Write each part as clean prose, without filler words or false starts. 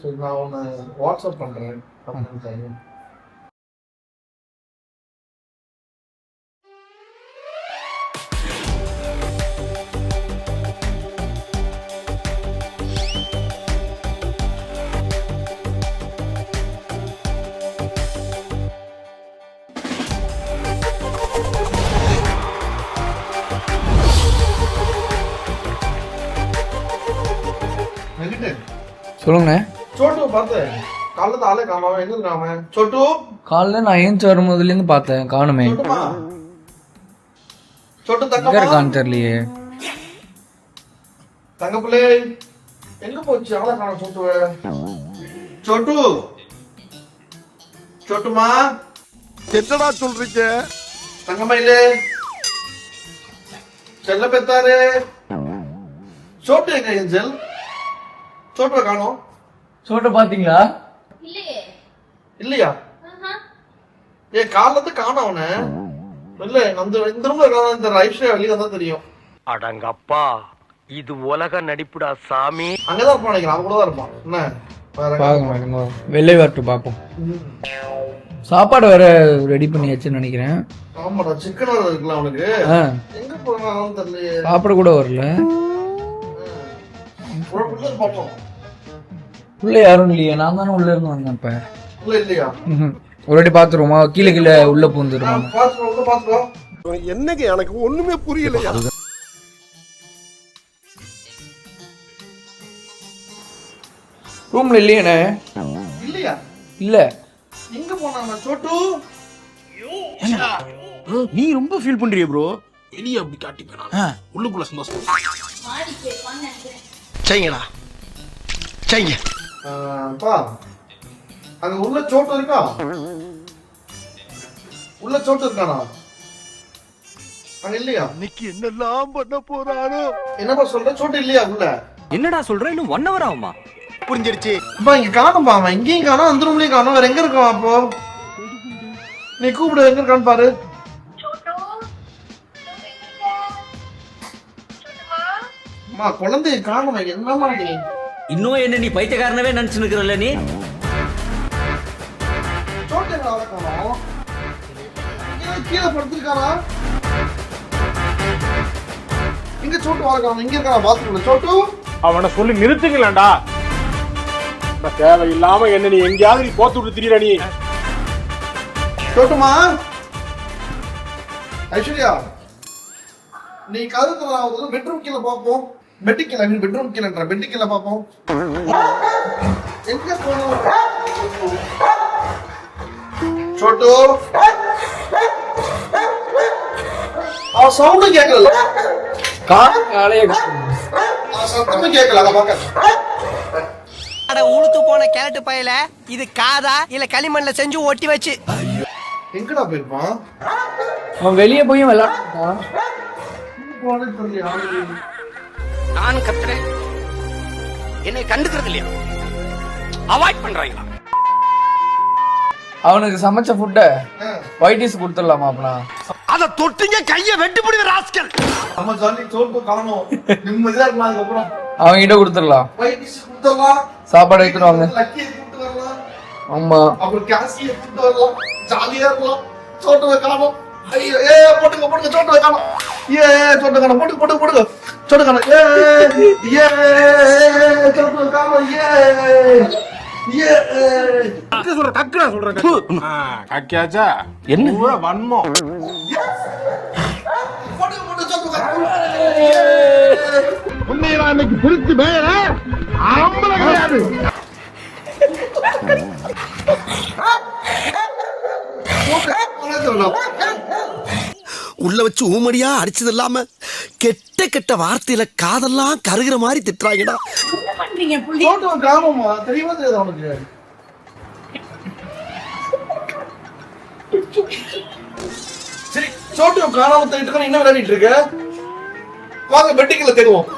சரி நான் உன்னை வாட்ஸ்அப் பண்றேன் அப்படின்னு. சொல்லுங்க. சோட்டு பார்த்தேன் காலைல ஆளே காணாம, எங்க இருக்காம சோட்டு? காலைல நான் ஏஞ்சி வரும்போதுல இருந்து பார்த்தேன், காணுமே. சோட்டு எங்க தங்கமா இருக்கான்னு தெரியலையே. தங்கப்பிள்ளை எங்க போச்சு? ஆளை காணோம் சோட்டுவ. சோட்டு சோட்டுமா என்னடா சொல்றீங்க? தங்கமயிலே செல்ல பெத்தாரு சோட்டு எங்க? ஏஞ்சல் சோட்டுவ காணோம். சோட்ட பாத்தீங்களா? இல்லையா? ஏ காலத்து காணோம் அவன. இல்ல இந்த ரூம்ல காணோம். இந்த ஐஸ்வர்யா வெளியே வந்தா தெரியும். அடங்கப்பா, இது உலக நடிப்புடா சாமி. அங்கதான் இருப்பான் நினைக்கிறேன். அவன் கூட தான் இருப்பான். என்ன பாருங்க, வெள்ளை வரட்டு பாப்போம். சாப்பாடு வேற ரெடி பண்ணியாச்சுன்னு நினைக்கிறேன். ஆமாடா, சிக்கன் வேற இருக்குல்ல அவனுக்கு. எங்க போறான்னு தெரியலையே. சாப்பிட கூட வரல. பாப்போம். உள்ள யாரும் இல்லையா? நான் தானே உள்ள இருந்து வந்தேன். இப்ப உள்ள இல்லையா? ஒரு வாட்டி பாத்துருவோமா? கீழே கீழே உள்ள பூந்துருமா? என்னங்க எனக்கு ஒண்ணுமே புரியலையா? ரூம்ல இல்லையானே? இல்லையா? இல்ல. எங்க போனாங்க சோட்டு? நீ ரொம்ப ஃபீல் பண்றியே ப்ரோ. வெளிய அப்படி காட்டி போனா உள்ளுக்குள்ள சந்தோஷம். செய்யுங்களா செய்யுங்க. பா அங்க உள்ள சோட்டு இருக்கா? உள்ள சோட்டு இருக்கானா? அங்க இல்லையா? இன்னைக்கு என்னெல்லாம் பண்ண போறானோ? என்னப்பா சொல்ற? சோட்டு இல்லையா உள்ள? என்னடா சொல்ற? இன்னும் 1 hour ஆகுமா? புரிஞ்சிருச்சு. அப்பா இங்க காணும்பா. அவன் இங்கேயும் காணும், அந்த ரூம்லயும் காணும். வேற எங்க இருக்கான் அப்போ? நீ கூப்பிடு, எங்க இருக்கான்னு பாரு. அம்மா குழந்தைய காணும். என்னமா நீ இன்னும் என்ன நீ பைத்தியக்காரனவே நினைச்சு நிக்கிறல்ல நீ? சோட்டு எங்க காணும்? கீழே படுத்திருக்கானா? இங்க சோட்டு வாழ இங்க இருக்கானா பாத்ரூம்ல? சோட்டு அவனை சொல்லி நிறுத்துங்களேன்டா. தேவையில்லாம என்ன நீ எங்கேயாவது நீ போத்து விட்டு திரியற நீ. சோட்டுமா ஐஸ்வர்யா நீ கருத்து பெட்ரூம் கீழே பாப்போம். பெட்டு கீழே பெட்ரூம் கீழே பெட்டு கீழே பாப்போம். எங்க போனோம் சோட்டு? அவ சவுண்டு கேட்கல. சத்தமும் கேட்கல. அத பாக்க உளுத்து போன கேரட்டு பயல இது காதா இல்ல களிமண்ல செஞ்சு ஒட்டி வச்சு எங்கடா போயிருப்பான்? அவன் வெளியே போய் விளையாடுறான். நான் கத்துறேன், என்னை கண்டுக்கிறது இல்லையா? அவாய்ட் பண்றாங்களா? அவனுக்கு சமைச்ச ஃபுட்ட ஒயிட்டிஸ் கொடுத்துடலாமா? அப்பனா அத தொட்டுங்க கைய வெட்டி போடுங்க ராஸ்கல். நம்ம ஜாலி சோட்டு காணோம். நிம்மதியா இருக்கலாம். அதுக்கப்புறம் அவங்க கிட்ட கொடுத்துடலாம். வைட்டிஸ் கொடுத்துடலாம். சாப்பாடு எடுத்துட்டு வாங்க. லக்கியை கூட்டு வரலாம். ஆமா, அப்புறம் கேசியை கூட்டு வரலாம். ஜாலியா இருக்கலாம். சோட்டுவை காணோம். ஐயோ ஏ போட்டுங்க போட்டுங்க சோட்டுவை காணோம். ஏ சோட்டு காணோம். போட்டு போட்டு போட்டுங்க சோட்டு காணோம். ஏ சோட்டுவை காணோம். ஏ சொல்ற டக்கு நான் சொல்றேன். கக்கியாச்சா என்ன வன்மம்? போட்டுங்க போட்டு சோட்டுவை காணோம். உன்னை நான் இன்னைக்கு பிரிச்சு மேல ஆம்பளை கிடையாது. உள்ள வச்சு ஊமடியா அடிச்சது இல்லாம கெட்ட கெட்ட வார்த்தையில காதெல்லாம் கருகிற மாதிரி திட்டுறாங்கடா. சோட்டுவை காணோமா? தெரியுமா தெரியாது அவனுக்கு? சரி சோட்டுவை காணாம தேடிட்டு என்ன விளையாடிட்டு இருக்க? வாங்க பெட்டிக்குள்ள தேடுவோம்.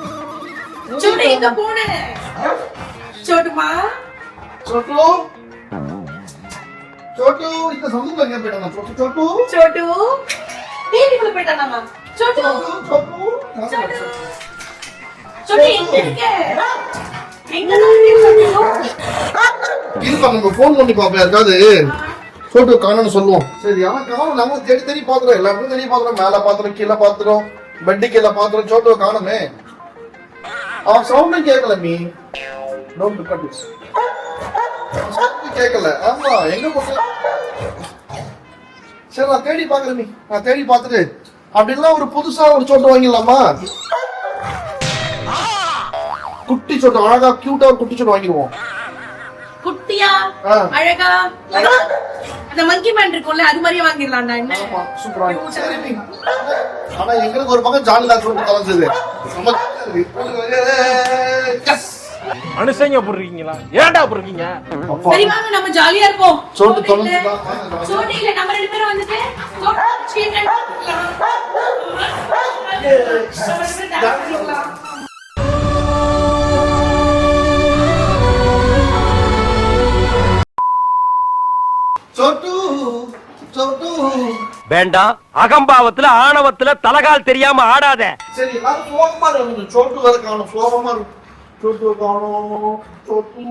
சோட்டு எங்க போன? சோட்டுமா சோட்டு சோட்டு இந்த சந்துல எங்க போயிட்டானா? சோட்டு சோட்டு சோட்டு வீட்டுக்குள்ள போயிட்டானாமா? சோட்டு சோட்டு சோட்டு சோட்டு எங்க இருக்க? எங்கதான் இருக்கீங்க இருப்பா நம்ம போன் பண்ணி பாப்போம் யாருக்காவது சோட்டு காணும்னு சொல்லுவோம். சரி ஆனா காணும் நாங்க தேடி பாத்துறோம், எல்லாருக்கும் தேடி பாத்துறோம், மேல பாத்துறோம், கீழே பாத்துறோம், பெட்டு கீழே பாத்துறோம், சோட்டு காணுமே. அவன் சவுண்டும் கேட்கல me. Don't look at this. Sound கேட்கல. ஆமா எங்க போற? சரி நான் தேடி பாக்குறேன் மீ. நான் தேடி பாத்துட்டு அப்படின்னா ஒரு புதுசா ஒரு சோட்டு வாங்கிடலாமா? குட்டி சோட்டு அழகா கியூட்டா ஒரு குட்டி சோட்டு வாங்கிடுவோம். குட்டியா அழகா அந்த மங்கி மேன் இருக்கும்ல அது மாதிரியே வாங்கிடலாம்டா. என்ன ஆமா சூப்பரா இருக்கு. சரி மீ. ஆனா எங்களுக்கு ஒரு பக்கம் ஜாலியா சோட்டு கலந்தது. மனுஷங்க போடுறீங்களா? ஏன்டா போடுறீங்க? சரி வாங்க நம்ம ஜாலியா இருப்போம். சோட்டு தொலைஞ்சு சோட்டு இல்ல நம்ம ரெண்டு பேரும் வந்துட்டு சோட்டு சீன் சோட்டு சோட்டு. வேண்டாம், அகம்பாவத்துல ஆணவத்துல தலகால் தெரியாம ஆடாத. சரி எல்லாரும் சோகமா இருக்கு. சோட்டு வர காணும், சோகமா இருக்கு. சோட்டு காணும். சோட்டு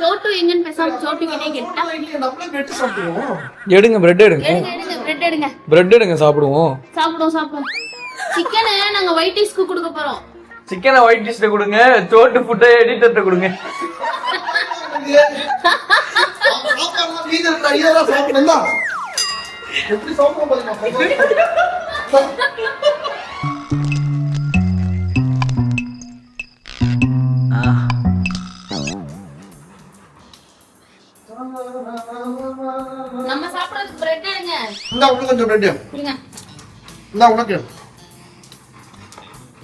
சோட்டு எங்கன்னு பேசாம சோட்டு கிட்டே கேட்டா நம்மளே வெட்டி சாப்பிடுவோம். எடுங்க பிரெட் எடுங்க, எடுங்க பிரெட் எடுங்க, பிரெட் எடுங்க சாப்பிடுவோம். சாப்பிடுவோம். சிக்கனை நாங்க ஒயிட் ரைஸ்க்கு கொடுக்க போறோம். சிக்கனை ஒயிட் டிஷ்ல கொடுங்க, சோட்டு ஃபுட்டை எடிட்டர்ட்ட கொடுங்க. எப்படி சாப்பிடுவோம் பாருங்க. நம்ம சாப்பிடுறதுக்கு பிரெட் எடுங்க. இந்தா உனக்கு கொஞ்சம் பிரெட் கொடுங்க. இந்தா உனக்கு.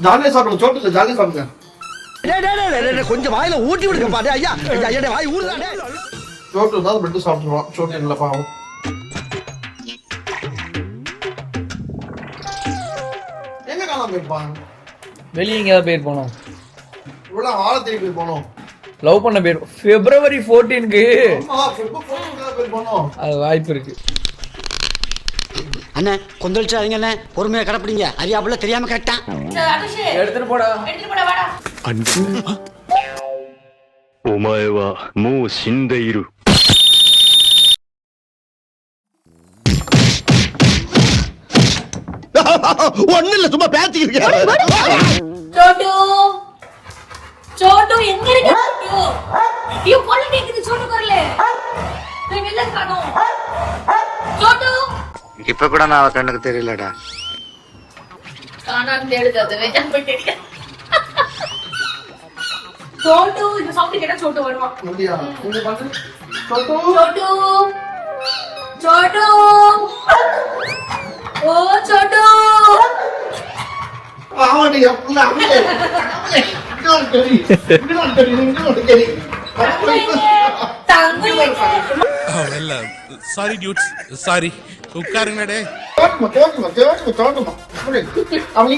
ஜாலியா சாப்பிடுங்க. சோட்டு இல்ல ஜாலியா சாப்பிடுங்க. கொஞ்சம் வாயில ஊட்டி விடுங்க பாரு. ஐயா ஐயா வாய் ஊறுதானே. சோட்டு தான் பிரெட் சாப்பிடுவோம். சோட்டு இல்ல பாவம். எங்க காணாம போயிருப்பான்? வெளியே எங்கேயாவது பேர் போனோம். இவ்வளவு ஆழ தேடி போனோம். லவ் பண்ண பேர் February 14க்கு போனோம். அது வாய்ப்பு இருக்கு. அண்ணே கொந்தளிச்சாதீங்க அண்ணே, பொறுமையா கடப்பிடிங்க. அறியாப்புல தெரியாம கேட்டான். எடுத்துட்டு போடா. வாடா. お前はもう死んでいる。 ஒண்ணு இல்ல சும்மா பேசிக்கிறீங்க. சோட்டு சோட்டு எங்க இருக்க? ஐயோ கொல்ல கேக்குது சோட்டு குரலே. நீ வெளில காணோம். சோட்டு இப்ப கூட நான் அவ கண்ணுக்கு தெரியலடா. காணாம தேடுது வேண்டாம் போயிட்டு. சோட்டு இந்த சவுண்ட் கேட்டா சோட்டு வருவான். அப்படியா? இங்க பாத்து. சோட்டு சோட்டு சோட்டு ஓ சோட்டு ஆவடி அப்பல அப்பல. இன்னொரு கறி. தங்க சாரி டியூட்ஸ், சாரி. உட்காருங்க டே. சோட்டுமா. அப்படி